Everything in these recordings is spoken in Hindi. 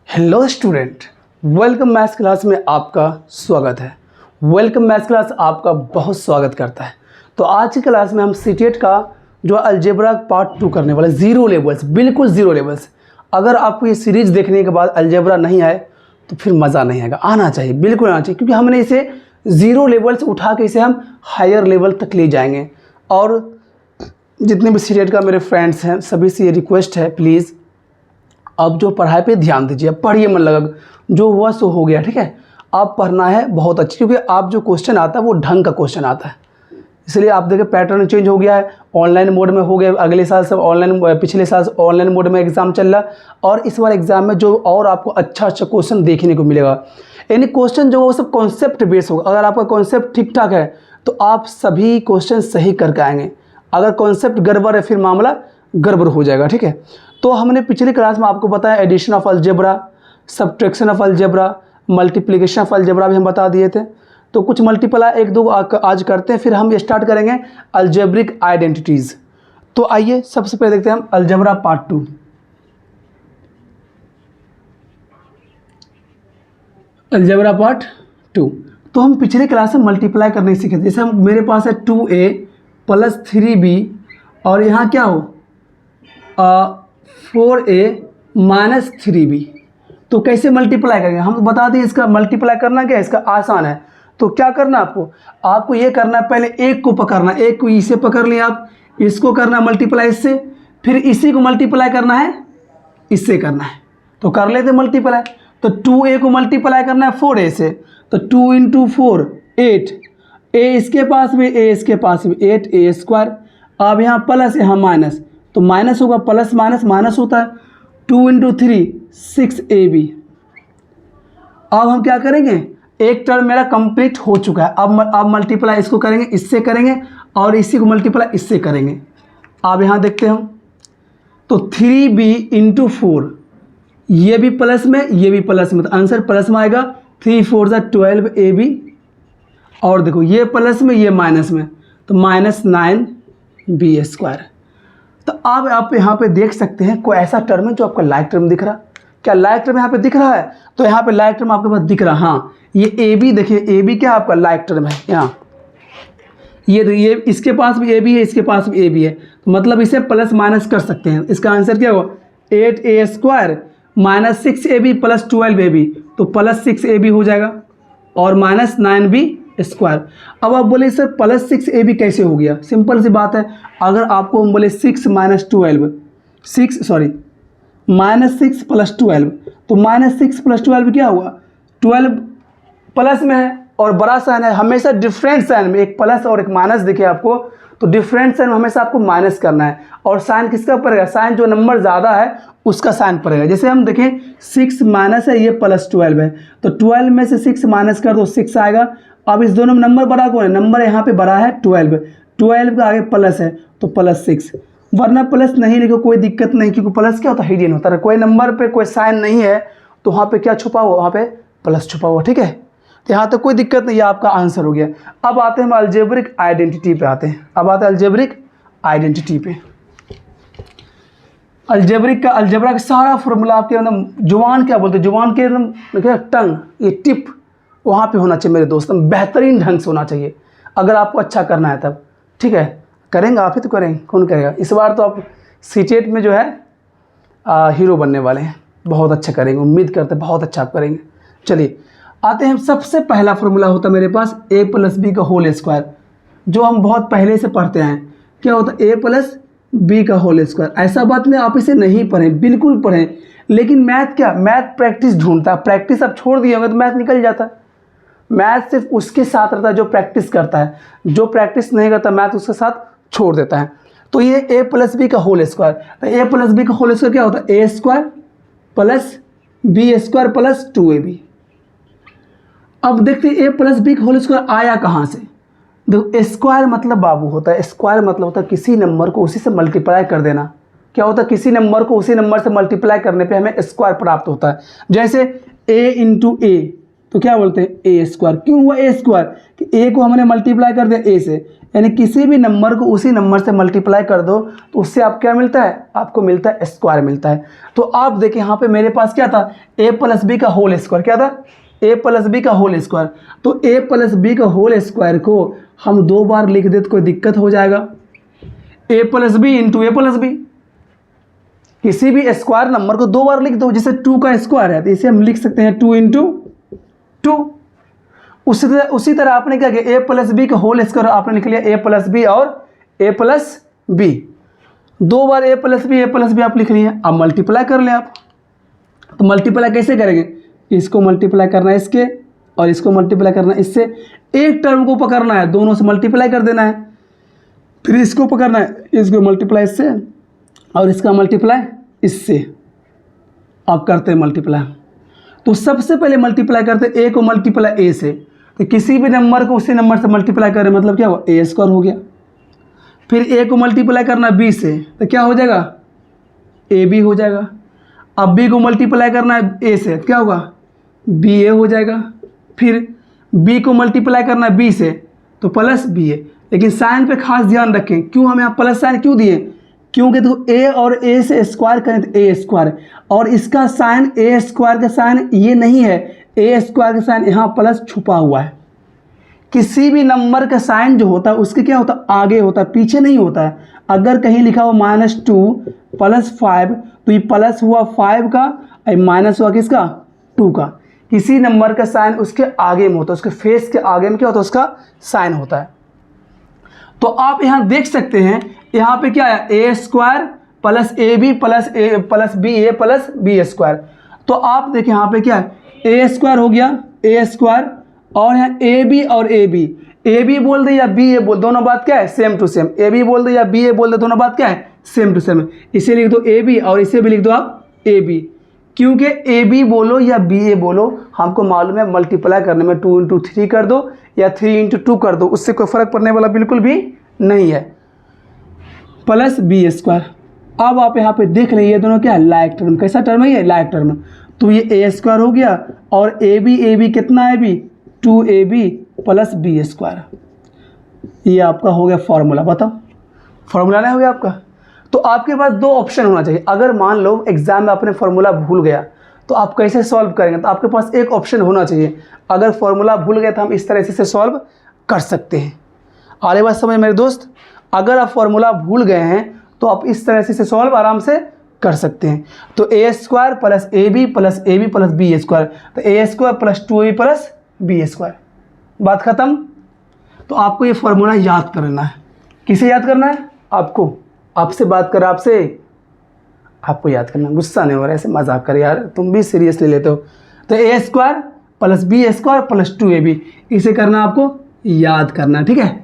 Hello student, welcome maths class में आपका स्वागत है। वेलकम मैथ्स क्लास आपका बहुत स्वागत करता है। तो आज की क्लास में हम सीटेट का जो अलजेब्रा पार्ट 2 करने वाले, ज़ीरो लेवल्स, बिल्कुल ज़ीरो लेवल्स। अगर आपको ये सीरीज़ देखने के बाद अलजेब्रा नहीं आए तो फिर मज़ा नहीं आएगा। आना चाहिए, बिल्कुल आना चाहिए, क्योंकि हमने इसे ज़ीरो लेवल्स उठा के इसे हम हायर लेवल तक ले जाएंगे। और जितने भी सीटेट का मेरे फ्रेंड्स हैं सभी से ये रिक्वेस्ट है, प्लीज़ अब जो पढ़ाई पे ध्यान दीजिए, पढ़िए मन लगा, जो हुआ सो हो गया, ठीक है। आप पढ़ना है बहुत अच्छी, क्योंकि आप जो क्वेश्चन आता है वो ढंग का क्वेश्चन आता है। इसलिए आप देखिए पैटर्न चेंज हो गया है, ऑनलाइन मोड में हो गया। अगले साल सब ऑनलाइन, पिछले साल से ऑनलाइन मोड में एग्ज़ाम चल रहा, और इस बार एग्ज़ाम में जो और आपको अच्छा क्वेश्चन देखने को मिलेगा। यानी क्वेश्चन जो वो सब कॉन्सेप्ट बेस होगा। अगर आपका कॉन्सेप्ट ठीक ठाक है तो आप सभी क्वेश्चन सही करके आएंगे। अगर कॉन्सेप्ट गड़बड़ है फिर मामला गड़बड़ हो जाएगा, ठीक है। तो हमने पिछली क्लास में आपको बताया addition of algebra, subtraction of algebra, multiplication of algebra भी हम बता दिए थे। तो कुछ मल्टीप्लाई एक दो आज करते हैं, फिर हम स्टार्ट करेंगे अलजेब्रिक आइडेंटिटीज़। तो आइए सबसे पहले देखते हैं हम अलजेब्रा पार्ट 2। Algebra part 2। तो हम पिछले क्लास में मल्टीप्लाई करने सीखे थे। जैसे हम, मेरे पास है 2a + 3b और यहाँ क्या हो 4a - 3b। तो कैसे मल्टीप्लाई करेंगे हम बता दें। इसका मल्टीप्लाई करना क्या है, इसका आसान है। तो क्या करना आपको ये करना है, पहले एक को पकड़ना, एक को इसे पकड़ लिया आप, इसको करना मल्टीप्लाई इससे, फिर इसी को मल्टीप्लाई करना है, इससे करना है। तो कर लेते मल्टीप्लाई। तो 2a को मल्टीप्लाई करना है 4a से, तो 2 × 4 8, a इसके पास भी, a इसके पास भी 8a²। अब यहाँ प्लस यहाँ माइनस, तो माइनस होगा, प्लस माइनस माइनस होता है। 2 × 3 6ab। अब हम क्या करेंगे, एक टर्म मेरा कंप्लीट हो चुका है। अब मल्टीप्लाई इसको करेंगे, इससे करेंगे, और इसी को मल्टीप्लाई इससे करेंगे। अब यहाँ देखते हैं हम, तो 3b × 4, ये भी प्लस में, ये भी प्लस में, तो आंसर प्लस में आएगा। 3 × 4 = 12ab। और देखो ये प्लस में, ये माइनस में, तो -9b²। तो अब आप यहाँ पे देख सकते हैं कोई ऐसा टर्म है जो आपका लाइक टर्म दिख रहा। क्या लाइक टर्म यहाँ पे दिख रहा है? तो यहाँ पे लाइक टर्म आपके पास दिख रहा। हाँ, ये ए बी, देखिए ए बी क्या आपका लाइक टर्म है यहाँ। ये इसके पास भी ए बी है, इसके पास भी ए बी है, तो मतलब इसे प्लस माइनस कर सकते हैं। इसका आंसर क्या होगा 8a² - 6ab + 12ab, तो +6ab हो जाएगा, और -9b²। अब आप बोले सर +6ab कैसे हो गया? सिंपल सी बात है। अगर आपको हम बोले 6 - 12, -6 + 12, तो -6 + 12 क्या हुआ, 12 प्लस में है और बड़ा साइन है। हमेशा डिफरेंट साइन में एक प्लस और एक माइनस दिखे आपको, तो डिफरेंट साइन में हमेशा आपको माइनस करना है। और साइन किसका पड़ेगा? साइन जो नंबर ज़्यादा है उसका साइन पड़ेगा। जैसे हम देखें 6 माइनस है, ये +12 है, तो 12 में से 6 माइनस कर दो 6 आएगा। अब इस दोनों में नंबर बड़ा कौन है? नंबर यहाँ पे बड़ा है 12, 12 का आगे प्लस है तो +6, वरना प्लस नहीं लिखो कोई दिक्कत नहीं, क्योंकि प्लस क्या होता है, हिडन होता है। कोई नंबर पे कोई साइन नहीं है तो वहाँ पे क्या छुपा हुआ, वहाँ पे प्लस छुपा हुआ, ठीक है। तो यहाँ तक कोई दिक्कत नहीं है, आपका आंसर हो गया। अब आते हैं हम अलजेब्रिक आइडेंटिटी पे आते हैं। अब आते हैं अलजेब्रिक आइडेंटिटी पे। अलजेब्रा का सारा फॉर्मूला आपके एकदम जुबान, क्या बोलते हैं, जुबान के एकदम टंग, ये टिप वहाँ पे होना चाहिए मेरे दोस्त, बेहतरीन ढंग से होना चाहिए। अगर आपको अच्छा करना है तब, ठीक है। करेंगे आप ही तो करेंगे, कौन करेगा? इस बार तो आप सीटेट में जो है हीरो बनने वाले हैं, बहुत अच्छा करेंगे, उम्मीद करते हैं बहुत अच्छा आप करेंगे। चलिए आते हैं, सबसे पहला फॉर्मूला होता है मेरे पास a + b का होल स्क्वायर, जो हम बहुत पहले से पढ़ते हैं। क्या होता है? a + b का होल स्क्वायर। ऐसा बात नहीं आप इसे नहीं पढ़ें, बिल्कुल पढ़ें, लेकिन मैथ क्या, मैथ प्रैक्टिस ढूंढता है। प्रैक्टिस आप छोड़ दिए होंगे तो मैथ निकल जाता है। मैथ सिर्फ उसके साथ रहता है जो प्रैक्टिस करता है, जो प्रैक्टिस नहीं करता मैथ उसके साथ छोड़ देता है। तो ये a + b का होल स्क्वायर, तो a + b का होल स्क्वायर क्या होता है? a² + b² + 2ab। अब देखते हैं a + b का होल स्क्वायर आया कहाँ से। देखो स्क्वायर मतलब बाबू होता है, स्क्वायर मतलब होता है किसी नंबर को उसी से मल्टीप्लाई कर देना। क्या होता है? किसी नंबर को उसी नंबर से मल्टीप्लाई करने पे हमें स्क्वायर प्राप्त होता है। जैसे a × a, तो क्या बोलते हैं ए स्क्वायर। क्यों हुआ ए स्क्वायर कि ए को हमने मल्टीप्लाई कर दिया ए से, यानी किसी भी नंबर को उसी नंबर से मल्टीप्लाई कर दो तो उससे आप क्या मिलता है, आपको मिलता है स्क्वायर मिलता है। तो आप देखिए यहाँ पे मेरे पास क्या था, ए प्लस बी का होल स्क्वायर, क्या था, ए प्लस बी का होल स्क्वायर। तो ए प्लस बी का होल स्क्वायर को हम 2 बार लिख दे तो कोई दिक्कत हो जाएगा, ए प्लस बी इंटू ए प्लस बी। किसी भी स्क्वायर नंबर को 2 बार लिख दो, जैसे 2 का स्क्वायर है तो इसे हम लिख सकते हैं 2 इंटू 2। उसी तरह आपने क्या किया, ए प्लस बी का होल स्क्वायर आपने लिख लिया ए प्लस बी और ए प्लस बी, 2 बार ए प्लस बी आप लिख लिए। अब मल्टीप्लाई कर लें आप, तो मल्टीप्लाई कैसे करेंगे, इसको मल्टीप्लाई करना है इसके और इसको मल्टीप्लाई करना है इससे, एक टर्म को पकड़ना है, दोनों से मल्टीप्लाई कर देना है, फिर इसको पकड़ना है, इसको मल्टीप्लाई इससे और इसका मल्टीप्लाई इससे। आप करते हैं मल्टीप्लाई, तो सबसे पहले मल्टीप्लाई करते हैं ए को मल्टीप्लाई ए से, तो किसी भी नंबर को उसी नंबर से मल्टीप्लाई करें मतलब क्या हुआ, ए स्क्वायर हो गया। फिर ए को मल्टीप्लाई करना बी से तो क्या हो जाएगा, ए बी हो जाएगा। अब बी को मल्टीप्लाई करना है ए से क्या होगा, बी ए हो जाएगा। फिर बी को मल्टीप्लाई करना है बी से तो प्लस बी ए। लेकिन साइन पे खास ध्यान रखें, क्यों हमें यहाँ प्लस साइन क्यों दिए, क्योंकि देखो ए और ए से स्क्वायर करें तो ए स्क्वायर, और इसका साइन ए स्क्वायर का साइन ये नहीं है, ए स्क्वायर का साइन यहाँ प्लस छुपा हुआ है। किसी भी नंबर का साइन जो होता है उसके क्या होता है, आगे होता है, पीछे नहीं होता है। अगर कहीं लिखा हो -2 + 5 तो ये प्लस हुआ 5 का और माइनस हुआ किसका, 2 का। किसी नंबर का साइन उसके आगे में होता है, उसके फेस के आगे में क्या होता है, उसका साइन होता है। तो आप यहाँ देख सकते हैं यहाँ पे क्या है, a square plus a b plus b a plus B square. तो आप देखिए यहाँ पे क्या है, ए स्क्वायर हो गया, ए स्क्वायर, और यहाँ ए बी और ए बी बोल दे या बी ए बोल, दोनों बात क्या है, same to same. A B बोल दे या बी ए बोल दे, दोनों बात क्या है, सेम टू सेम। इसे लिख दो ए बी और इसे भी लिख दो आप ए बी, क्योंकि ए बी बोलो या बी ए बोलो हमको मालूम है मल्टीप्लाई करने में 2 इंटू 3 कर दो या 3 इंटू 2 कर दो, उससे कोई फर्क पड़ने वाला बिल्कुल भी नहीं है, प्लस बी स्क्वायर। अब आप यहाँ पे देख लें ये दोनों क्या है, लाइक टर्म। कैसा टर्म है ये, लाइक टर्म। तो ये ए स्क्वायर हो गया और ए बी कितना है, B 2ab plus B square. ये आपका हो गया फॉर्मूला। बताओ फॉर्मूला नहीं हो गया आपका। तो आपके पास 2 ऑप्शन होना चाहिए। अगर मान लो एग्जाम में आपने फॉर्मूला भूल गया तो आप कैसे सॉल्व करेंगे, तो आपके पास एक ऑप्शन होना चाहिए। अगर फॉर्मूला भूल गए तो हम इस तरह से सॉल्व कर सकते हैं। आ रही बात समझ मेरे दोस्त, अगर आप फॉर्मूला भूल गए हैं तो आप इस तरह से सॉल्व आराम से कर सकते हैं। तो a square plus a b plus B square, तो a square plus 2ab plus B square, बात खत्म। तो आपको ये फॉर्मूला याद करना है। किसे याद करना है, आपको। आपसे बात कर, आपको याद करना। गुस्सा नहीं हो रहा है, ऐसे मजाक कर यार, तुम भी सीरियसली लेते हो। तो a square plus B square plus 2ab, इसे करना आपको याद करना, ठीक है।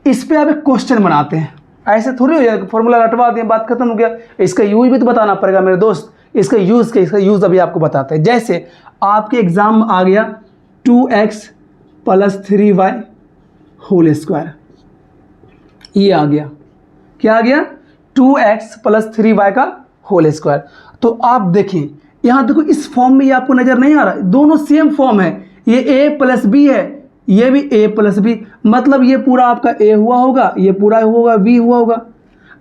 इस पे आप एक क्वेश्चन बनाते हैं, ऐसे थोड़ी हो जाएगा फॉर्मूला रटवा दिए बात खत्म हो गया। इसका यूज भी तो बताना पड़ेगा मेरे दोस्त। इसका यूज़ अभी आपको बताते हैं। जैसे आपके एग्जाम में आ गया 2x plus 3y whole square, ये आ गया, क्या आ गया, 2x प्लस 3y का होल स्क्वायर। तो आप देखें यहाँ देखो, इस फॉर्म में ये आपको नज़र नहीं आ रहा, दोनों सेम फॉर्म है। ये a प्लस बी है, ये भी a प्लस बी, मतलब ये पूरा आपका a हुआ होगा, ये पूरा होगा v हुआ होगा।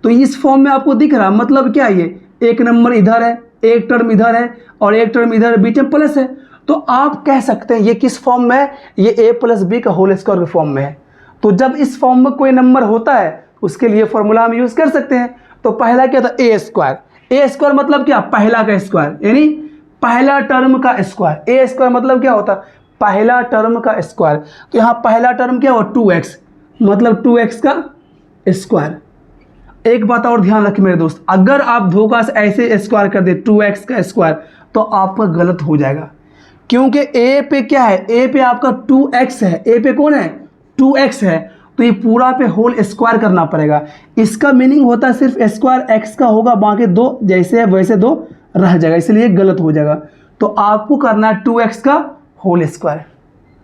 तो इस फॉर्म में आपको दिख रहा, मतलब क्या है, ये एक नंबर इधर है, एक टर्म इधर है और एक टर्म इधर बीच में प्लस है। तो आप कह सकते हैं ये किस फॉर्म में है, ये a प्लस बी का होल स्क्वायर के फॉर्म में है। तो जब इस फॉर्म में कोई नंबर होता है उसके लिए फॉर्मूला हम यूज़ कर सकते हैं। तो पहला क्या था, ए स्क्वायर मतलब क्या, पहला का स्क्वायर, यानी पहला टर्म का स्क्वायर। ए स्क्वायर मतलब क्या होता, पहला टर्म का स्क्वायर। तो यहाँ पहला टर्म क्या हो, 2x, मतलब 2x का स्क्वायर। एक बात और ध्यान रखें मेरे दोस्त, अगर आप धोखा से ऐसे स्क्वायर कर दे 2x का स्क्वायर तो आपका गलत हो जाएगा, क्योंकि a पे क्या है, a पे आपका 2x है, a पे कौन है, 2x है। तो ये पूरा पे होल स्क्वायर करना पड़ेगा। इसका मीनिंग होता है सिर्फ स्क्वायर x का होगा, बाकी 2 जैसे है वैसे 2 रह जाएगा, इसलिए गलत हो जाएगा। तो आपको करना है 2x का होल स्क्वायर,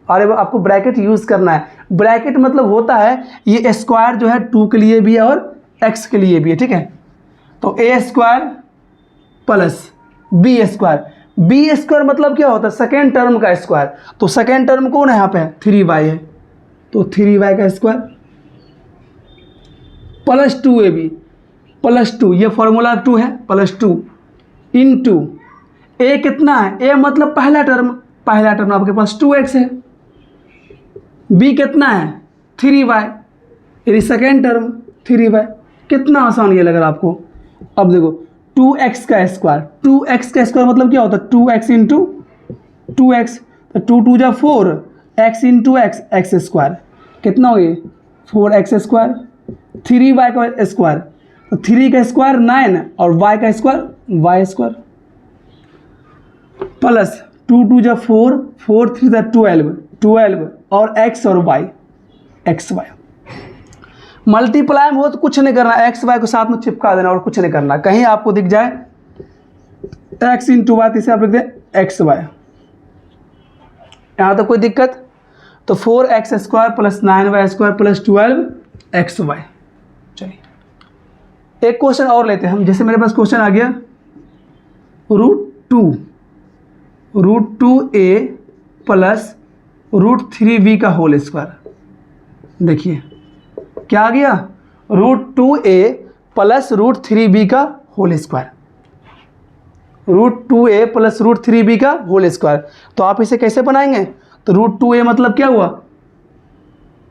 और आपको ब्रैकेट यूज़ करना है। ब्रैकेट मतलब होता है ये स्क्वायर जो है 2 के लिए भी है और x के लिए भी है, ठीक है। तो a square plus B square, B square मतलब क्या होता है, सेकेंड टर्म का स्क्वायर। तो सेकेंड टर्म कौन है यहाँ पे, 3y है, तो 3y का स्क्वायर प्लस 2ab प्लस 2, ये फॉर्मूला 2 है, प्लस 2 इंटू ए कितना है, ए मतलब पहला टर्म आपके पास 2x है, बी कितना है 3y, यानी सेकेंड टर्म 3y। कितना आसान ये लग रहा है आपको। अब देखो 2x का स्क्वायर मतलब क्या होता है, 2x इंटू 2x, तो 2 2 जा 4, x इंटू x स्क्वायर कितना हो गया 4x स्क्वायर, 3y का स्क्वायर, तो 3 का स्क्वायर 9 और y का स्क्वायर y स्क्वायर, प्लस 2 2 जा 4, 4 3 जा 12 और x और y xy। मल्टीप्लाई में हो तो कुछ नहीं करना, एक्स वाई को साथ में चिपका देना और कुछ नहीं करना। कहीं आपको दिख जाए x इंटू वाई, इसे आप लिख दें एक्स वाई, यहाँ तो कोई दिक्कत। तो 4x square plus 9y square plus 12xy। चलिए एक क्वेश्चन और लेते हैं हम, जैसे मेरे पास क्वेश्चन आ गया √2a प्लस √3b का होल स्क्वायर। देखिए क्या आ गया, √2a प्लस √3b का whole square, √2a plus √3b का होल स्क्वायर। तो आप इसे कैसे बनाएंगे, तो √2a मतलब क्या हुआ,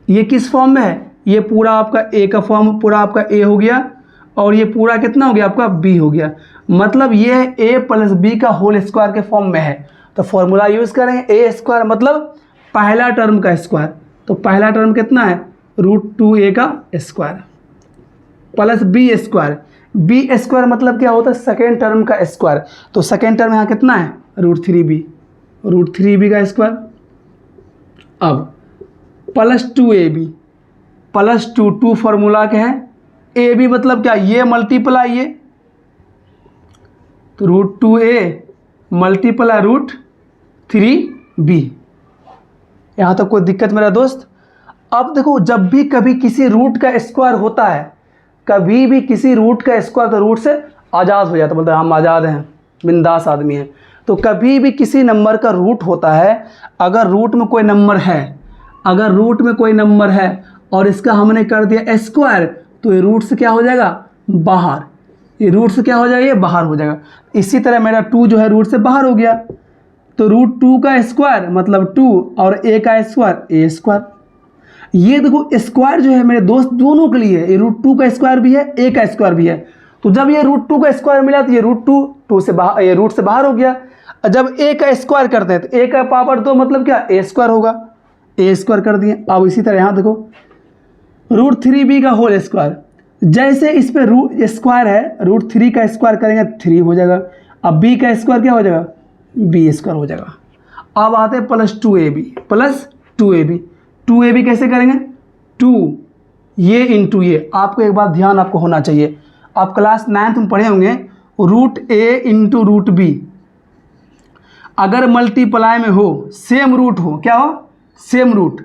ये किस फॉर्म में है, ये पूरा आपका a का फॉर्म, पूरा आपका a हो गया और ये पूरा कितना हो गया आपका b हो गया, मतलब ये a प्लस b का होल स्क्वायर के फॉर्म में है। तो फॉर्मूला यूज़ करेंगे, a स्क्वायर मतलब पहला टर्म का स्क्वायर, तो पहला टर्म कितना है √2a का स्क्वायर प्लस b स्क्वायर मतलब क्या होता है, सेकेंड टर्म का स्क्वायर। तो सेकेंड टर्म यहाँ कितना है √3b का स्क्वायर। अब प्लस 2ab प्लस 2 फॉर्मूला क्या है, ab मतलब क्या, ये मल्टीप्लाई ये, तो √2a मल्टीप्लाई √3b। यहाँ तक कोई दिक्कत मेरा दोस्त। अब देखो जब भी कभी किसी रूट का स्क्वायर होता है, कभी भी किसी रूट का स्क्वायर, तो रूट से आज़ाद हो जाता है, बोलते हैं हम आज़ाद हैं, बिंदास आदमी हैं। तो कभी भी किसी नंबर का रूट होता है, अगर रूट में कोई नंबर है और इसका हमने कर दिया स्क्वायर, तो ये रूट से क्या हो जाएगा बाहर, ये रूट से क्या हो जाएगा, ये बाहर हो जाएगा। इसी तरह मेरा 2 जो है रूट से बाहर हो गया, तो √2 का स्क्वायर मतलब 2 और a का स्क्वायर a स्क्वायर। ये देखो स्क्वायर जो है मेरे दोस्त दोनों के लिए, ये √2 का स्क्वायर भी है, a का स्क्वायर भी है। तो जब ये √2 का स्क्वायर मिला तो ये √2 से बाहर, ये रूट से बाहर हो गया। जब a का स्क्वायर करते हैं तो a का पावर 2 मतलब क्या a स्क्वायर होगा, a स्क्वायर कर दिए। अब इसी तरह यहाँ देखो √3b का होल स्क्वायर, जैसे इस पे रूट स्क्वायर है, √3 का स्क्वायर करेंगे 3 हो जाएगा। अब b का स्क्वायर क्या हो जाएगा, b स्क्वायर हो जाएगा। अब आते हैं प्लस 2ab कैसे करेंगे, 2 ये इंटू ये। आपको एक बात ध्यान आपको होना चाहिए, आप क्लास 9th में पढ़े होंगे √a इंटू √b, अगर मल्टीप्लाई में हो, सेम रूट हो, क्या हो सेम रूट,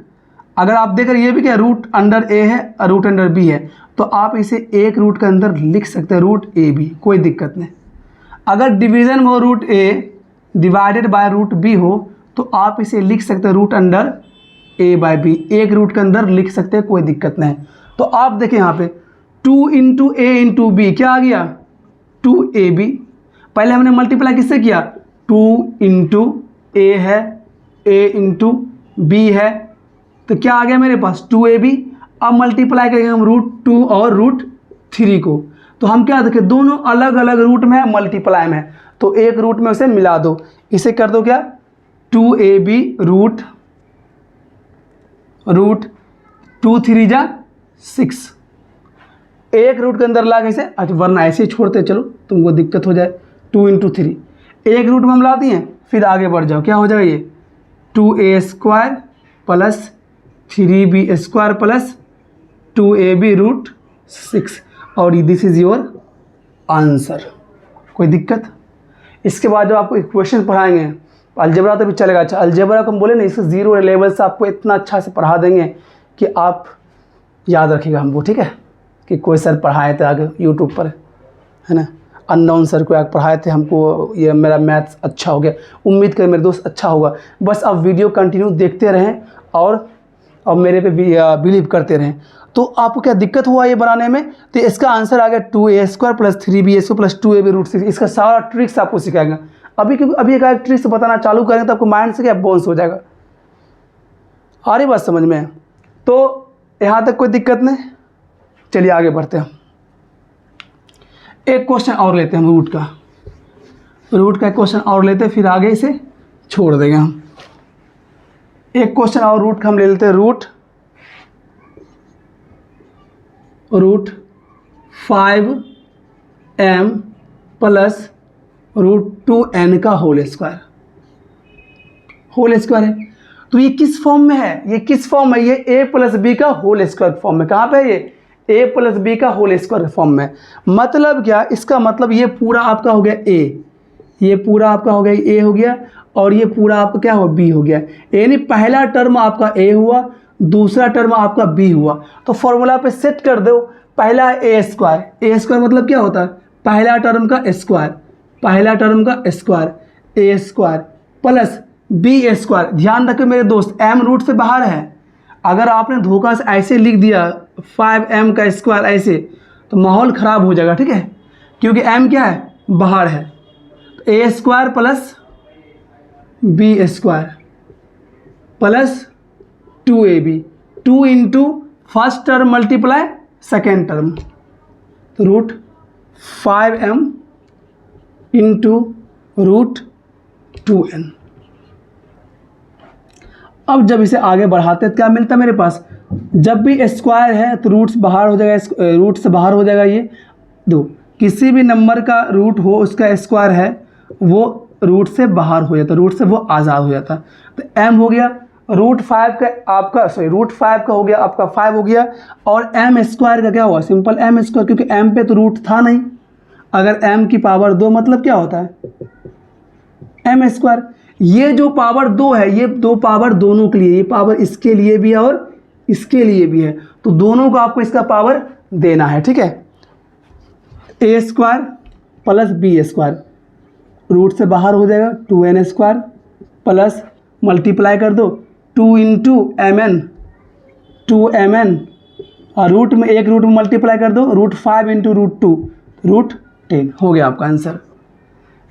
अगर आप देख रहे ये भी क्या रूट अंडर a है और रूट अंडर b है, तो आप इसे एक रूट के अंदर लिख सकते हैं √ab, कोई दिक्कत नहीं। अगर डिवीज़न में हो √a डिवाइडेड बाय √b हो, तो आप इसे लिख सकते हैं रूट अंडर a/b, एक रूट के अंदर लिख सकते हैं, कोई दिक्कत नहीं। तो आप देखें यहाँ पे 2 इंटू a इंटू b क्या आ गया 2ab। पहले हमने मल्टीप्लाई किससे किया, 2 इंटू a है, a इंटू b है, तो क्या आ गया मेरे पास 2ab। अब मल्टीप्लाई करेंगे हम √2 और √3 को, तो हम क्या देखें दोनों अलग अलग रूट में है, मल्टीप्लाई में है, तो एक रूट में उसे मिला दो, इसे कर दो क्या 2ab रूट 2 3 जा 6, एक रूट के अंदर ला कैसे, अच्छा वरना ऐसे ही छोड़ते चलो तुमको दिक्कत हो जाए। 2 इंटू 3 एक रूट में हम ला दिए, फिर आगे बढ़ जाओ, क्या हो जाएगा ये 2a square plus 3b square plus 2ab √6, और दिस इज़ योर आंसर। कोई दिक्कत। इसके बाद जब आपको इक्वेशन पढ़ाएंगे अलजेब्रा तो भी चलेगा। अच्छा अलजेब्रा को हम बोले ना, इसे 0 लेवल से आपको इतना अच्छा से पढ़ा देंगे कि आप याद रखिएगा हमको, ठीक है, कि कोई सर पढ़ाए थे आगे यूट्यूब पर, है ना। अननोन सर को पढ़ाए थे हमको, ये मेरा मैथ्स अच्छा हो गया। उम्मीद करें मेरे दोस्त अच्छा होगा। बस अब वीडियो कंटिन्यू देखते रहें और मेरे पे बिलीव करते रहें। तो आपको क्या दिक्कत हुआ ये बनाने में? तो इसका आंसर आ गया 2a² + 3b² + 2ab√6। इसका सारा ट्रिक्स आपको सिखाएगा अभी, क्योंकि अभी एक ट्रिक्स बताना चालू करेंगे तो आपको माइंड से क्या बाउंस हो जाएगा। आ रही बात समझ में? तो यहाँ तक कोई दिक्कत नहीं। चलिए आगे बढ़ते हैं। एक क्वेश्चन और लेते हैं हम रूट का क्वेश्चन और लेते हैं, फिर आगे इसे छोड़ देंगे हम। एक क्वेश्चन और रूट का हम ले लेते हैं। रूट 5m + √2n का होल स्क्वायर है। तो ये किस फॉर्म में है? ये किस फॉर्म है? ये a + b का होल स्क्वायर फॉर्म में। कहाँ पे है ये? a + b का होल स्क्वायर फॉर्म में। मतलब क्या? इसका मतलब ये पूरा आपका हो गया a, ये पूरा आपका हो गया a हो गया, और ये पूरा आपका क्या हो b हो गया। यानी पहला टर्म आपका a हुआ, दूसरा टर्म आपका b हुआ। तो फॉर्मूला पे सेट कर दो। पहला a स्क्वायर मतलब क्या होता है? पहला टर्म का स्क्वायर, a² प्लस b²। ध्यान रखें मेरे दोस्त, m रूट से बाहर है। अगर आपने धोखा से ऐसे लिख दिया 5m² ऐसे, तो माहौल ख़राब हो जाएगा, ठीक है? क्योंकि m क्या है? बाहर है। तो a² + b² + 2ab, 2 into first term multiply second term, तो √5m × √2n। अब जब इसे आगे बढ़ाते हैं तो क्या मिलता है मेरे पास? जब भी स्क्वायर है तो रूट से बाहर हो जाएगा, रूट से बाहर हो जाएगा। ये दो, किसी भी नंबर का रूट हो उसका स्क्वायर है वो रूट से बाहर हो जाता, रूट से वो आज़ाद हो जाता। तो m हो गया √5 का आपका, √5 का हो गया आपका 5 हो गया, और m² का क्या हुआ? सिंपल m², क्योंकि m पे तो रूट था नहीं। अगर m की पावर 2 मतलब क्या होता है? m²। ये जो पावर 2 है, ये 2 पावर दोनों के लिए, ये पावर इसके लिए भी है और इसके लिए भी है, तो दोनों को आपको इसका पावर देना है, ठीक है? a² + b², रूट से बाहर हो जाएगा 2n² प्लस मल्टीप्लाई कर दो 2 इंटू mn, 2mn, और रूट में एक रूट में मल्टीप्लाई कर दो √5 इंटू √2, √10 हो गया आपका आंसर।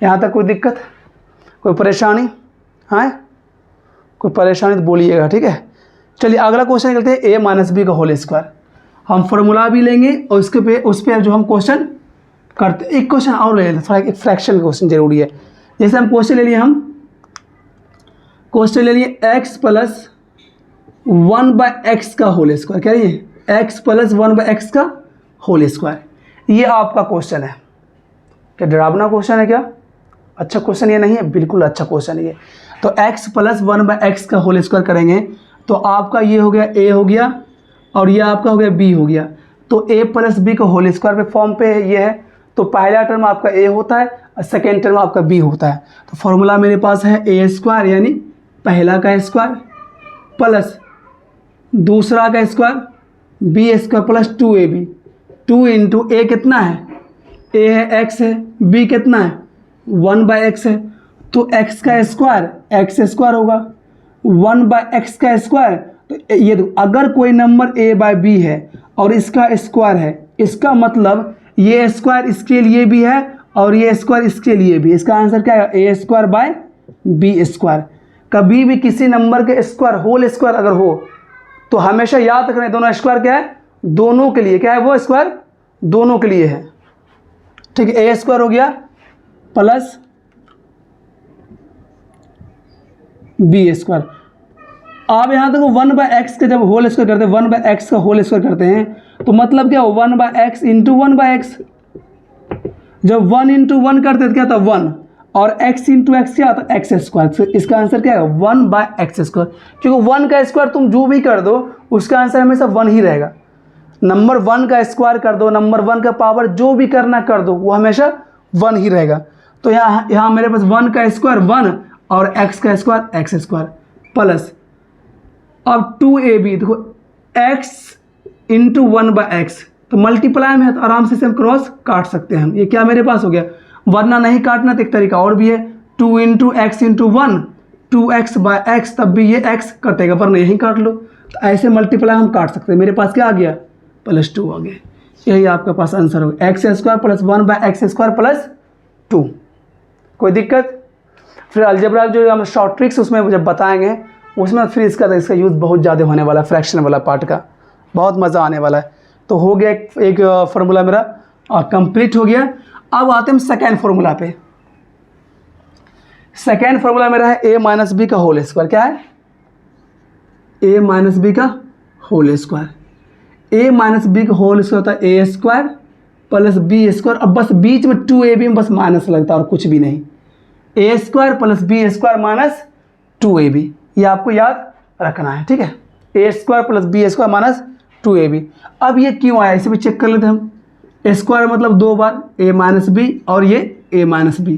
यहाँ तक कोई दिक्कत, कोई परेशानी? हाँ, कोई परेशानी तो बोलिएगा, ठीक है? चलिए अगला क्वेश्चन करते हैं a - b का होल स्क्वायर। हम फॉर्मूला भी लेंगे और उस पर जो हम क्वेश्चन करते, एक क्वेश्चन और ले लेते हैं, थोड़ा एक फ्रैक्शन क्वेश्चन जरूरी है। जैसे हम क्वेश्चन ले लिए x + 1/x का होल स्क्वायर। क्या ये? x + 1/x का होल स्क्वायर, ये आपका क्वेश्चन है। क्या डरावना क्वेश्चन है क्या? अच्छा क्वेश्चन ये नहीं है, बिल्कुल अच्छा क्वेश्चन है ये। तो x + 1/x का होल स्क्वायर करेंगे तो आपका ये हो गया a हो गया, और ये आपका हो गया b हो गया। तो a + b का होल स्क्वायर पे फॉर्म पे ये है, तो पहला टर्म आपका a होता है और सेकेंड टर्म आपका b होता है। तो फॉर्मूला मेरे पास है a² यानी पहला का स्क्वायर प्लस दूसरा का square b² + 2ab, 2 into a कितना है? a है x है, b कितना है? 1/x है, तो x का स्क्वायर x² होगा, 1/x का स्क्वायर। तो ये अगर कोई नंबर a/b है और इसका स्क्वायर है, इसका मतलब ये स्क्वायर इसके लिए भी है और ये स्क्वायर इसके लिए भी। इसका आंसर क्या है? a²/b²। कभी भी किसी नंबर के स्क्वायर होल स्क्वायर अगर हो तो हमेशा याद रखना दोनों स्क्वायर क्या है? दोनों के लिए। क्या है वो स्क्वायर? दोनों के लिए है, ठीक है? a² हो गया प्लस b²। आप यहाँ तक 1/x का जब होल स्क्वायर करते हैं, 1/x का होल स्क्वायर करते हैं तो मतलब क्या हो? 1/x into 1/x। जब 1 इंटू 1 करते हैं तो क्या था? 1, और x इंटू एक्स क्या होता है? x²। तो इसका आंसर क्या है? 1/x²। क्योंकि 1 का स्क्वायर तुम जो भी कर दो उसका आंसर हमेशा 1 ही रहेगा। नंबर 1 का स्क्वायर कर दो, नंबर 1 का पावर जो भी करना कर दो, वो हमेशा 1 ही रहेगा। तो यहाँ मेरे पास 1 का स्क्वायर 1 और x का स्क्वायर x² प्लस अब 2ab। देखो x इंटू 1/x, तो मल्टीप्लाई में है तो आराम से हम क्रॉस काट सकते हैं। ये क्या मेरे पास हो गया, वरना नहीं काटना तो एक तरीका और भी है, 2 into x into 1, 2x by x, तब भी ये x कटेगा, वरना यहीं काट लो। तो ऐसे मल्टीप्लाई हम काट सकते हैं। मेरे पास क्या आ गया, +2 आ गया। यही आपके पास आंसर होगा, x² + 1 बाय x² + 2। कोई दिक्कत? फिर अलजेब्रा जो हम शॉर्ट ट्रिक्स उसमें जब बताएंगे उसमें फिर इसका यूज़ बहुत ज़्यादा होने वाला है, फ्रैक्शन वाला पार्ट का बहुत मज़ा आने वाला है। तो हो गया एक फार्मूला मेरा कंप्लीट हो गया। अब आते हैं सेकेंड फार्मूला पे। सेकेंड फार्मूला मेरा है a - b का होल स्क्वायर। क्या है, a - b का होल स्क्वायर। a - b का होल स्क्वायर होता है a² + b²। अब बस बीच में 2ab में बस माइनस लगता है और कुछ भी नहीं, a² + b² - 2ab, ये आपको याद रखना है, ठीक है। a² + b² - 2ab। अब ये क्यों आया इसे भी चेक कर लेते हैं हम। स्क्वायर मतलब 2 बार a - b और ये a - b,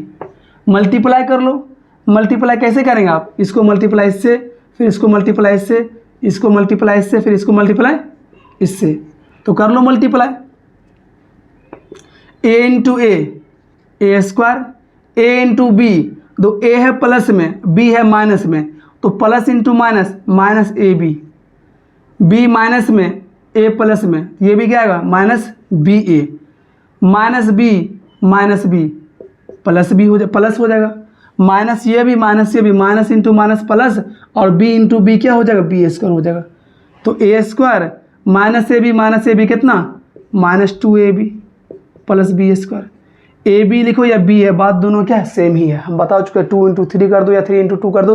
मल्टीप्लाई कर लो। मल्टीप्लाई कैसे करेंगे आप, इसको मल्टीप्लाई इससे, फिर इसको मल्टीप्लाई इससे, इसको मल्टीप्लाई इससे, फिर इसको मल्टीप्लाई इससे, तो कर लो multiply. a into a² a into b, दो a है प्लस में b है माइनस में, तो plus into minus -ab, b minus में a प्लस में, ये भी क्या आएगा -ba, -b plus b plus हो जाएगा, माइनस ये भी माइनस इंटू माइनस प्लस, और b इंटू बी क्या हो जाएगा, b² हो जाएगा। तो a² -ab कितना -2ab + b²। ए बी लिखो या बी है, बात दोनों क्या है, सेम ही है। हम बता चुके हैं 2 इंटू 3 कर दो या 3 इंटू 2 कर दो,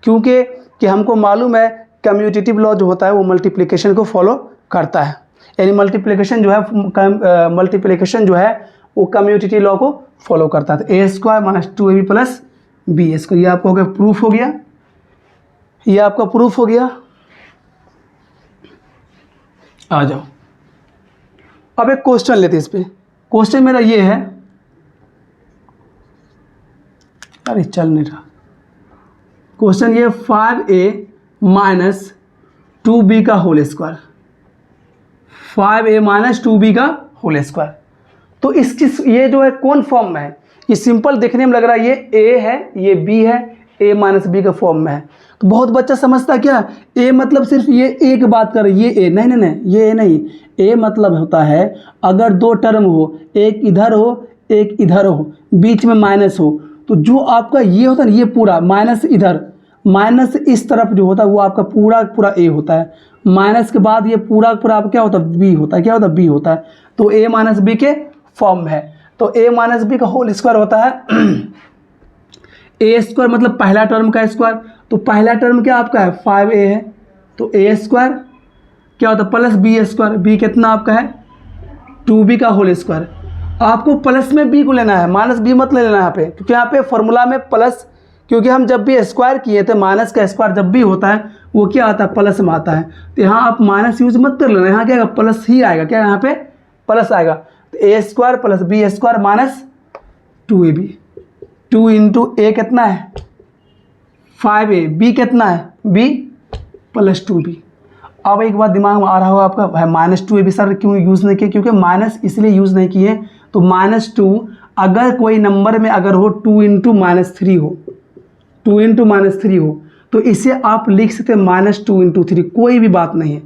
क्योंकि कि हमको मालूम है कम्यूटेटिव लॉ जो होता है वो मल्टीप्लिकेशन को फॉलो करता है, यानी मल्टीप्लिकेशन जो है वो कम्यूटेटिव लॉ को फॉलो करता है। तो a² - 2ab + b², ये आपको हो गया प्रूफ हो गया, ये आपका प्रूफ हो गया। आ जाओ अब एक क्वेश्चन लेते हैं इस पर। क्वेश्चन मेरा ये है, अरे चल नहीं रहा क्वेश्चन, ये 5a - 2b का होल स्क्वायर, 5a - 2b का होल स्क्वायर। तो इसकी ये जो है कौन फॉर्म में है, ये सिंपल देखने में लग रहा है ये a है, ये b है, a - b का फॉर्म में है। तो बहुत बच्चा समझता क्या, a मतलब सिर्फ ये a की बात कर रही है, ये a नहीं, ये a नहीं, a मतलब होता है अगर 2 टर्म हो, एक इधर हो एक इधर हो, बीच में माइनस हो, तो जो आपका ये होता है ना, ये पूरा माइनस इधर, माइनस इस तरफ जो होता है वो आपका पूरा a होता है, माइनस के बाद ये पूरा आपका क्या होता है, b होता है, क्या होता है, b होता है। तो a - b के फॉर्म है। तो a - b का होल स्क्वायर होता है a² मतलब पहला टर्म का स्क्वायर, तो पहला टर्म क्या आपका है 5a है, तो a² क्या होता है प्लस b², b कितना आपका है 2b का होल स्क्वायर। आपको प्लस में b को लेना है, माइनस b मत ले लेना यहाँ पे, क्योंकि यहाँ पे फॉर्मूला में प्लस, क्योंकि हम जब भी स्क्वायर किए थे माइनस का स्क्वायर जब भी होता है वो क्या आता है, प्लस में आता है। तो यहाँ आप माइनस यूज मत कर लेना, यहाँ क्या आएगा, प्लस ही आएगा, क्या यहाँ पे प्लस आएगा। तो a² + b² - 2ab, 2 into a कितना है 5a, b कितना है b + 2b। अब एक बात दिमाग में आ रहा होगा आपका, भाई -2ab सर क्यों यूज़ नहीं किए, क्योंकि माइनस इसलिए यूज़ नहीं किए, तो -2 अगर कोई नंबर में अगर हो 2 इंटू -3 हो, 2 इंटू -3 हो, तो इसे आप लिख सकते -2 इंटू 3, कोई भी बात नहीं है।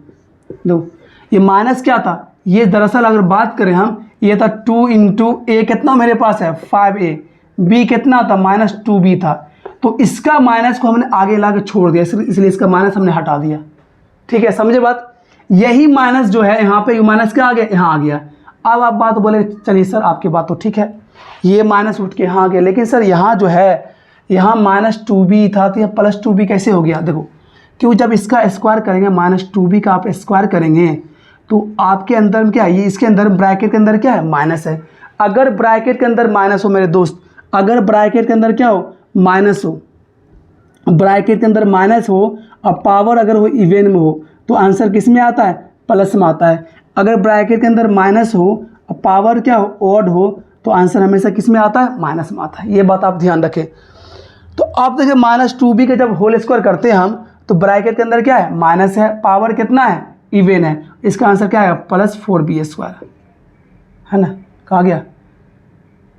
लो ये माइनस क्या था, ये दरअसल अगर बात करें हम, ये था 2 इंटू a कितना मेरे पास है 5a, b कितना था -2b था, तो इसका माइनस को हमने आगे ला के छोड़ दिया, इसलिए इसका माइनस हमने हटा दिया। ठीक है, समझे बात। यही माइनस जो है यहाँ पे, माइनस क्या आ गया, यहाँ आ गया। अब आप बात बोले चलिए सर आपकी बात तो ठीक है, ये माइनस उठ के यहाँ आ गया, लेकिन सर यहाँ जो है यहाँ -2b था, तो यह +2b कैसे हो गया। देखो क्यों, जब इसका स्क्वायर करेंगे -2b का आप स्क्वायर करेंगे तो आपके अंदर में क्या है, ये इसके अंदर ब्रैकेट के अंदर क्या है, माइनस है। अगर ब्रैकेट के अंदर माइनस हो मेरे दोस्त, अगर ब्रैकेट के अंदर क्या हो, माइनस हो, ब्रैकेट के अंदर माइनस हो और पावर अगर वो इवेन में हो तो आंसर किस में आता है, प्लस में आता है। अगर ब्रैकेट के अंदर माइनस हो और पावर क्या हो, ऑड हो, तो आंसर हमेशा किस में आता है, माइनस में आता है। ये बात आप ध्यान रखें। तो आप देखिए -2b का जब होल स्क्वायर करते हैं हम, तो ब्रैकेट के अंदर क्या है, माइनस है, पावर कितना है, इवेन है, इसका आंसर क्या है +4b²। है ना, कहाँ गया,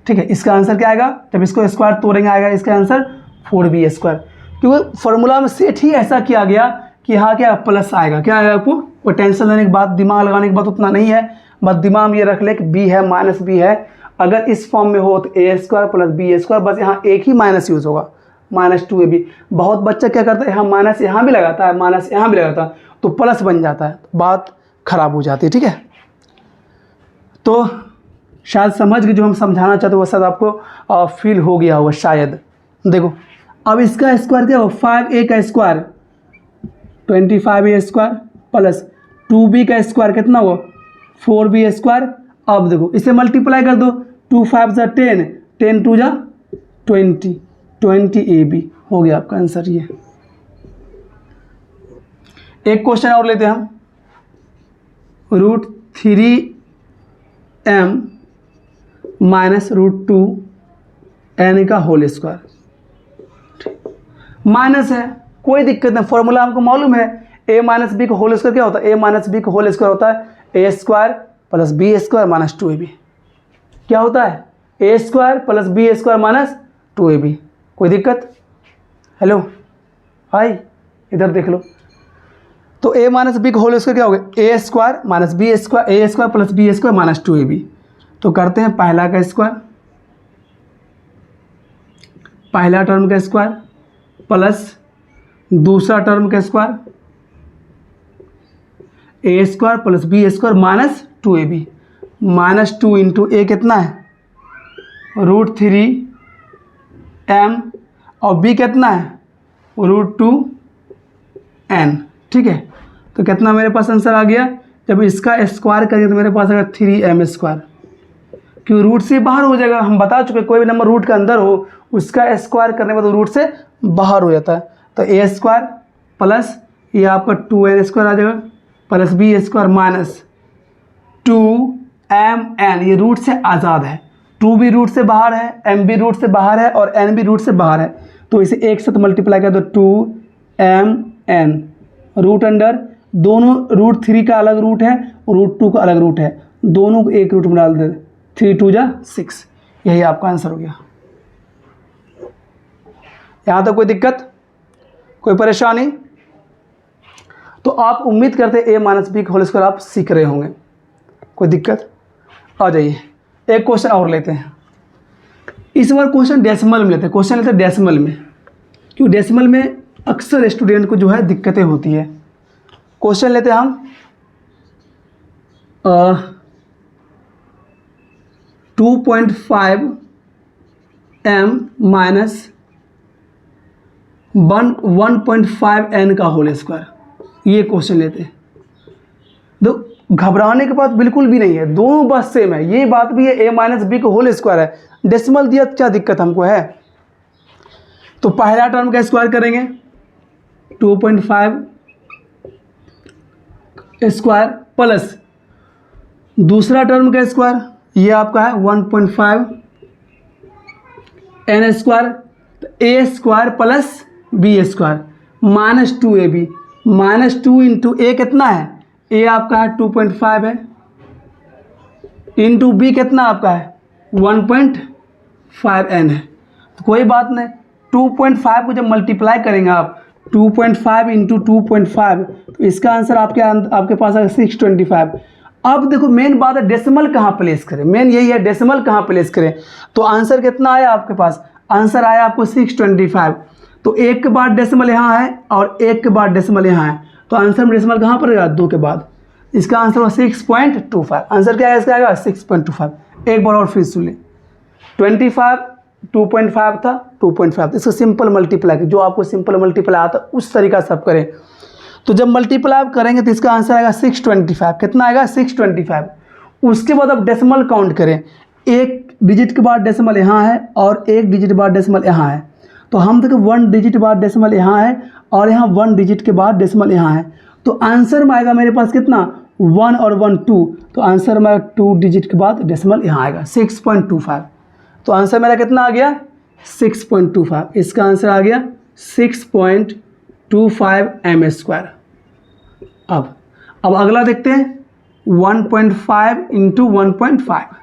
ठीक है। इसका आंसर क्या आएगा, जब इसको स्क्वायर तोड़ेंगे आएगा इसका आंसर 4b², क्योंकि फॉर्मूला में सेट ही ऐसा किया गया कि यहाँ क्या प्लस आएगा, क्या आएगा आपको, कोई टेंशन लेने की बात, दिमाग लगाने की बात उतना नहीं है, बस दिमाग में ये रख ले कि b है माइनस b है, अगर इस फॉर्म में हो तो a² प्लस b², बस यहाँ एक ही माइनस यूज़ होगा, -2ab। बहुत बच्चा क्या करता है, यहाँ माइनस यहाँ भी लगाता है, माइनस यहाँ भी लगाता है, तो प्लस बन जाता है, बात खराब हो जाती है, ठीक है। तो शायद समझ गए जो हम समझाना चाहते हैं, वो शायद आपको फील हो गया होगा शायद। देखो अब इसका स्क्वायर क्या हो, 5a का स्क्वायर 25a² प्लस 2b का स्क्वायर कितना हुआ 4b²। अब देखो इसे मल्टीप्लाई कर दो, 2 5 = 10, 10 2 = 20, 20ab हो गया आपका आंसर। ये एक क्वेश्चन और लेते हैं हम, √3m - √2n का होल स्क्वायर, माइनस है कोई दिक्कत नहीं, फॉर्मूला हमको मालूम है, a - b का होल स्क्वायर क्या होता है, a - b का होल स्क्वायर होता है a² प्लस b² - 2ab। क्या होता है, a² प्लस b² - 2ab। कोई दिक्कत, हेलो भाई इधर देख लो, तो a - b का होल स्क्वायर क्या होगा, a² - b² a² plus b² - 2ab। तो करते हैं पहला का स्क्वायर, पहला टर्म का स्क्वायर प्लस दूसरा टर्म का square, a² plus b² - 2ab, -2 into a कितना है √3m और b कितना है √2n, ठीक है। तो कितना मेरे पास आंसर आ गया, जब इसका स्क्वायर करेंगे तो मेरे पास आएगा 3m², क्यों रूट से बाहर हो जाएगा, हम बता चुके कोई भी नंबर रूट के अंदर हो उसका स्क्वायर करने में तो रूट से बाहर हो जाता है। तो a² प्लस ये आपका 2n² आ जाएगा प्लस b² माइनस 2mn, ये रूट से आज़ाद है, 2 भी रूट से बाहर है, m भी रूट से बाहर है और n भी रूट से बाहर है, तो इसे एक साथ मल्टीप्लाई कर दो 2mn, रूट अंडर दोनों √3 का अलग रूट है और √2 का अलग रूट है, दोनों को एक रूट में डाल दे, 3 2 = 6, यही आपका आंसर हो गया। यहाँ तक कोई दिक्कत, कोई परेशानी? तो आप उम्मीद करते हैं a - b का होल स्क्वायर आप सीख रहे होंगे, कोई दिक्कत? आ जाइए एक क्वेश्चन और लेते हैं, इस बार क्वेश्चन डेसिमल में लेते हैं, क्वेश्चन लेते हैं डेसिमल में, क्योंकि डेसिमल में अक्सर स्टूडेंट को जो है दिक्कतें होती है। क्वेश्चन लेते हैं हम 2.5m - 1.5n का होल स्क्वायर, ये क्वेश्चन लेते हैं। तो घबराने की बात बिल्कुल भी नहीं है, दोनों बात सेम है, ये बात भी है a - b का होल स्क्वायर है, डेसिमल दिया क्या दिक्कत हमको है। तो पहला टर्म का स्क्वायर करेंगे 2.5 स्क्वायर प्लस दूसरा टर्म का स्क्वायर, ये आपका है 1.5 n² a² plus b² - 2ab, -2 into a कितना है, a आपका है 2.5 है, इंटू b कितना आपका है 1.5n है। तो कोई बात नहीं, 2.5 को जब मल्टीप्लाई करेंगे आप 2.5 इंटू 2.5 तो इसका आंसर आपके पास आएगा 625। अब देखो मेन बात है डेसिमल कहाँ प्लेस करें, मेन यही है डेसिमल कहाँ प्लेस करें। तो आंसर कितना आया आपके पास, आंसर आया आपको 625। तो एक के बाद डेसिमल यहाँ है और एक के बाद डेसिमल यहाँ है, तो आंसर में डेसिमल कहाँ पर रहेगा, 2 के बाद। इसका आंसर होगा 6.25, आंसर क्या है इसका आएगा 6.25। एक बार और फिर सुन लें, 25 2.5 था 2.5, इसको सिंपल मल्टीप्लाई, जो आपको सिंपल मल्टीप्लाई आता उस तरीका से आप करें। तो जब मल्टीप्लाई आप करेंगे तो इसका आंसर आएगा 625, कितना आएगा 625। उसके बाद आप डेसिमल काउंट करें, एक डिजिट के बाद डेसिमल यहाँ है और एक डिजिट बाद डेसिमल यहाँ है, तो हम देखो 1 डिजिट बाद डेसिमल यहाँ है और यहाँ 1 डिजिट के बाद डेसिमल यहाँ है, तो आंसर में आएगा मेरे पास कितना 1 और 1 2, तो आंसर में 2 डिजिट के बाद डेसिमल यहाँ आएगा 6.25। तो आंसर मेरा कितना आ गया 6.25, इसका आंसर आ गया 6.25 m²। अब अगला देखते हैं 1.5 इंटू 1.5,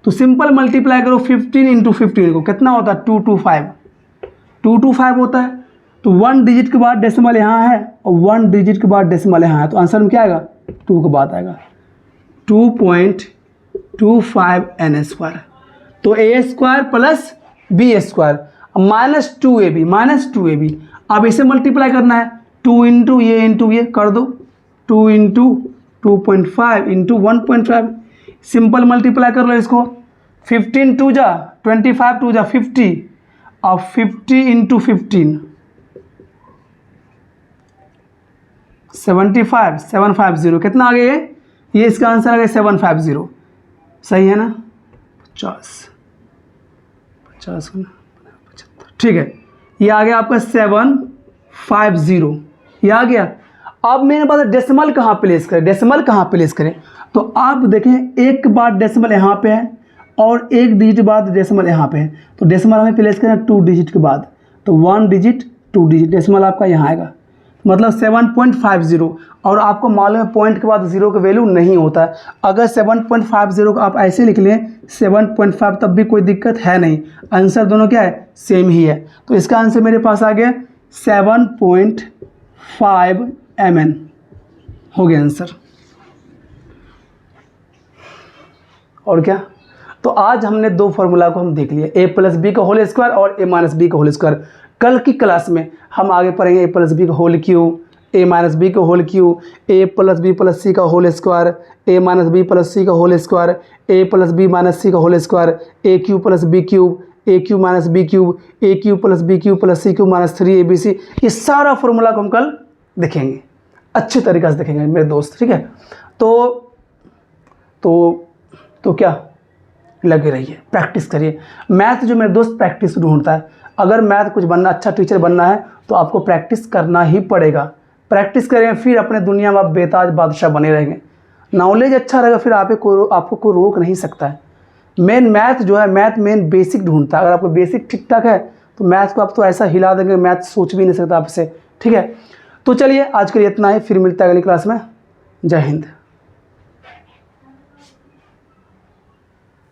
तो सिंपल मल्टीप्लाई करो 15 इंटू 15 को, कितना होता है 225 होता है। तो 1 डिजिट के बाद डेसिमल यहाँ है और 1 डिजिट के बाद डेसिमल यहाँ है, तो आंसर में क्या आएगा 2 के बाद आएगा 2.25 n स्क्वायर। तो a square plus B square minus 2ab, अब इसे मल्टीप्लाई करना है 2 इंटू ये कर दो, 2 इंटू 2.5 इंटू 1.5, सिंपल मल्टीप्लाई कर लो इसको, 15 2 जा 25 2 जा 50 और 50 इंटू 15 750, कितना आ गया ये इसका आंसर आ गया 750, सही है ना। 50 ठीक है, ये आ गया आपका 750, ये आ गया। अब मेरे पास डेसिमल कहाँ प्लेस करें, तो आप देखें एक के बाद डेसिमल यहाँ पे है और एक डिजिट बाद डेसिमल यहाँ पे है, तो डेसिमल हमें प्लेस करना 2 डिजिट के बाद, तो 1 डिजिट 2 डिजिट डेसिमल आपका यहाँ आएगा, मतलब 7.50। और आपको मालूम है पॉइंट के बाद जीरो का वैल्यू नहीं होता है, अगर 7.50 को आप ऐसे लिख लें 7.5 तब भी कोई दिक्कत है नहीं, आंसर दोनों क्या है सेम ही है। तो इसका आंसर मेरे पास आ गया 7.5 mn हो गया आंसर। और क्या, तो आज हमने दो फार्मूला को हम देख लिया, a प्लस बी का होल स्क्वायर और a माइनस बी का होल स्क्वायर। कल की क्लास में हम आगे पढ़ेंगे a प्लस बी का whole cube, a minus b का whole cube, a plus b plus c का whole square, a minus b plus c का whole square, a plus b minus c का whole square, a cube plus b cube, a cube minus b cube, a cube plus b cube plus c cube minus 3abc। ये सारा फार्मूला को हम कल देखेंगे, अच्छे तरीक़े से देखेंगे मेरे दोस्त, ठीक है। तो क्या लगे रहिए, प्रैक्टिस करिए। मैथ जो मेरे दोस्त प्रैक्टिस ढूंढता है, अगर मैथ कुछ बनना, अच्छा टीचर बनना है तो आपको प्रैक्टिस करना ही पड़ेगा। प्रैक्टिस करें फिर अपने दुनिया में आप बेताज बादशाह बने रहेंगे, नॉलेज अच्छा रहेगा, फिर आपको कोई रोक नहीं सकता है। मेन मैथ जो है, मैथ मेन बेसिक ढूंढता है, अगर आपको बेसिक ठीक ठाक है तो मैथ को आप तो ऐसा हिला देंगे, मैथ सोच भी नहीं सकता आपसे, ठीक है। तो चलिए आज के लिए इतना ही, फिर मिलता है अगली क्लास में। जय हिंद।